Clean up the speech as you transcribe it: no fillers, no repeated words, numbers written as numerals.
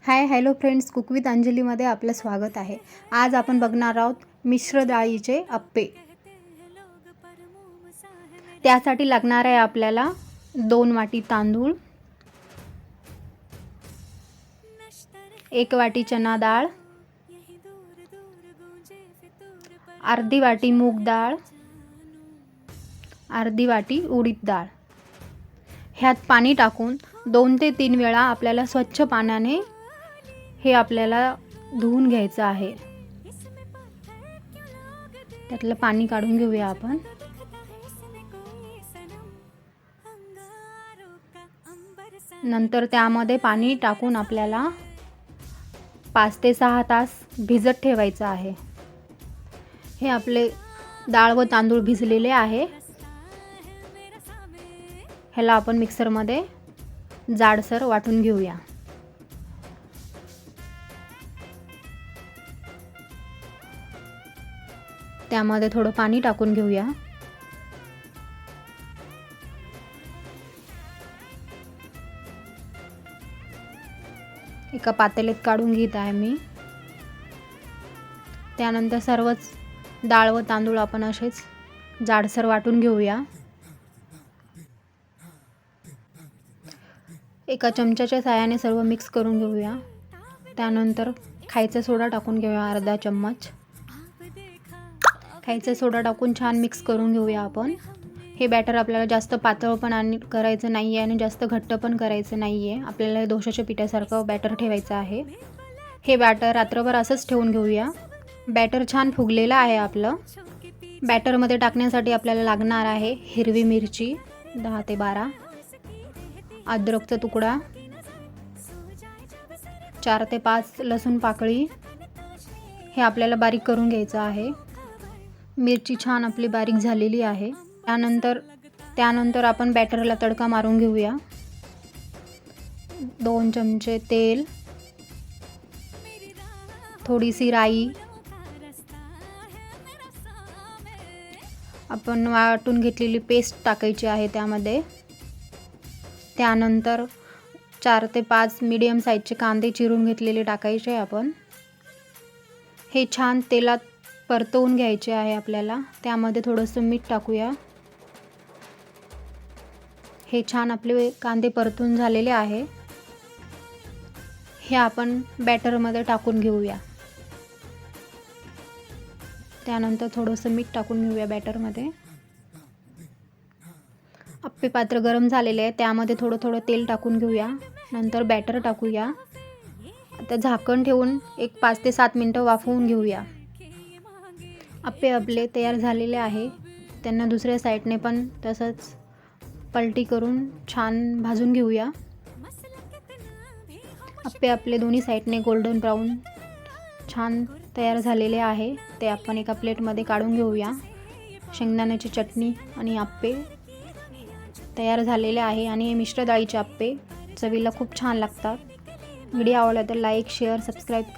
High hello friends, cook with अंजलीमध्ये आपलं स्वागत आहे। आज आपण बघणार आहोत मिश्र डाळीचे अप्पे। त्यासाठी लागणार आहे आपल्याला 2 वाटी तांदूळ, 1 वाटी चना डाळ, अर्धी वाटी मूग डाळ, अर्धी वाटी उडीद डाळ। ह्यात पाणी टाकून 2 ते 3 वेळा आपल्याला स्वच्छ पाण्याने हे आपल्याला धुवून घ्यायचं आहे। त्यातलं पाणी काढून घेऊया आपण। नंतर त्यामध्ये पाणी टाकून आपल्याला 5 ते 6 तास भिजत ठेवायचं आहे। हे आपले डाळ व तांदूळ भिजलेले आहे। ह्याला आपण मिक्सरमध्ये जाडसर वाटून घेऊया। त्यामध्ये थोडं पाणी टाकून घेऊया। एका पातेल्यात काढून घेत आहे मी। त्यानंतर सर्वच डाळ व तांदूळ आपण असेच जाडसर वाटून घेऊया। एका चमच्याच्या साहाय्याने सर्व मिक्स करून घेऊया। त्यानंतर खायचा सोडा टाकून घेऊया अर्धा चम्मच। खायचा सोडा टाकून छान मिक्स करून घेऊया आपण। हे बॅटर आपल्याला जास्त पातळ पण करायचं नाही आहे आणि जास्त घट्ट पण करायचं नाही आहे। आपल्याला डोशाच्या पिठासारखं बॅटर ठेवायचं आहे। हे बॅटर रात्रभर असंच ठेवून घेऊया। बॅटर छान फुगलेलं आहे आपलं। बॅटरमध्ये टाकण्यासाठी आपल्याला लागणार आहे हिरवी मिरची 10 ते 12, अद्रकचा तुकडा, 4 ते 5 लसूण पाकळी। हे आपल्याला बारीक करून घ्यायचं आहे। मिरची छान आपली बारीक झालेली आहे। त्यानंतर आपण बॅटरला तडका मारून घेऊया। 2 चमचे तेल, थोडीशी राई, आपण वाटून घेतलेली पेस्ट टाकायची आहे त्यामध्ये। त्यानंतर 4 ते 5 मीडियम साईजचे कांदे चिरून घेतलेले टाकायचे आपण। हे छान तेलात परतवून घ्यायचे आहे आपल्याला। त्यामध्ये थोडंसं मीठ टाकूया। हे छान आपले कांदे परतून झालेले आहे। हे आपण बॅटरमध्ये टाकून घेऊया। त्यानंतर थोडंसं मीठ टाकून घेऊया बॅटरमध्ये। अप्पे पात्र गरम झालेले आहे, त्यामध्ये थोडं तेल टाकून घेऊया। नंतर बॅटर टाकूया। आता झाकण ठेवून एक 5 ते 7 मिनिटं वाफवून घेऊया। अप्पे आपले तयार झालेले आहे। त्यांना दुसऱ्या साईडने पण तसंच पलटी करून छान भाजून घेऊया। अप्पे आपले दोन्ही साईडने गोल्डन ब्राऊन छान तयार झालेले आहे। ते आपण एका प्लेटमध्ये काढून घेऊया। शेंगदाण्याची चटणी आणि अप्पे तयार झालेले आहे आणि हे मिश्र डाळीचे अप्पे चवीला खूप छान लागतात। व्हिडिओ आवडला तर लाईक, शेअर, सबस्क्राईब करा।